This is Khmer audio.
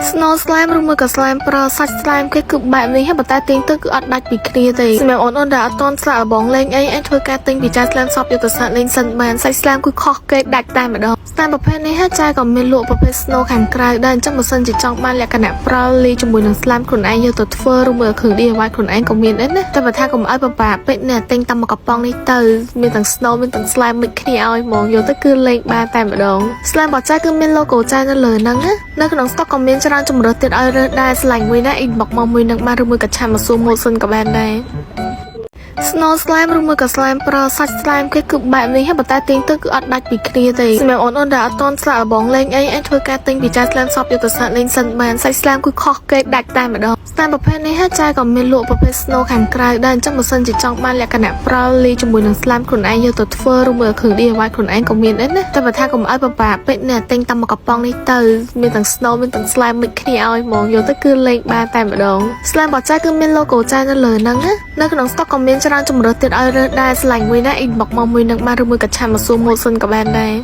Snow slime ឬមួយក៏ slime ប្រើសាច់ slime គេគឺបែបនេះហើយប៉ុន្តែទាញទៅគឺអត់ដាច់ពីគ្នាទេសម្រាប់អូនដែលអត់ទាន់ស្លាកបងលេងអីអាចធ្វើការទិញពីចា slime shop យកទៅសាក់លេងសិនបានសាច់ slime គឺខុសគេដាច់តែម្ដង slime ប្រភេទនេះចាក៏មានលក់ប្រភេទ snow ខាងក្រៅដែរអញ្ចឹងបើសិនជាចង់បានលក្ខណៈប្រើលីជាមួយនឹង slime ខ្លួនឯងយកទៅធ្វើឬមួយគ្រឿង DIY ខ្លួនឯងក៏មានដែរណាតែបើថាកុំឲ្យពិបាកពេកណាទិញតែមួយកំប៉ុងនេះទៅមានទាំង snow មានទាំង slime មិចគ្នាឲ្យហ្មងយកទៅគឺលេងបានតែម្ដង slime របស់ចាគឺមាន logo ចានៅលើហ្នឹងណានៅក្នុង stock ក៏មានច្រើនជម្រើសទៀតឲ្យរើសដែរឆ្លាញ់មួយណា inbox មកមួយនឹងបានឬមួយក៏ឆាតមកសួរម៉ូតសិនក៏បានដែរ Snow slime ឬមួយក៏ slime ប្រើសាច់ slime គេគឺបែបនេះហើយប៉ុន្តែទាញទៅគឺអត់ដាច់ពីគ្នាទេសម្រាប់អូនដែលអត់ទាន់ស្លាកបងលេងអីអាចធ្វើការទិញពីចា slime shop យកទៅសាក់លេងសិនបានសាច់ slime គឺខុសគេដាច់តែម្ដង slime ប្រភេទនេះចាក៏មានលក់ប្រភេទ snow ខាងក្រៅដែរអញ្ចឹងបើសិនជាចង់បានលក្ខណៈប្រើលីជាមួយនឹង slime ខ្លួនឯងយកទៅធ្វើឬមួយគ្រឿង DIY ខ្លួនឯងក៏មានដែរណាតែបើថាកុំឲ្យពិបាកពេកណាទិញតែមួយកំប៉ុងនេះទៅមានទាំង snow មានទាំង slime មិចគ្នាឲ្យហ្មងយកទៅគឺលេងបានតែម្ដង slime របស់ចាគឺមាន logo ចានៅលើហ្នឹងណានៅក្នុង stock ក៏មានច្រើនជម្រើសទៀតឲ្យរើសដែរឆ្លាញ់មួយណា inbox មកមួយនឹងបានឬមួយក៏ឆាតមកសួរម៉ូតសិនក៏បានដែរ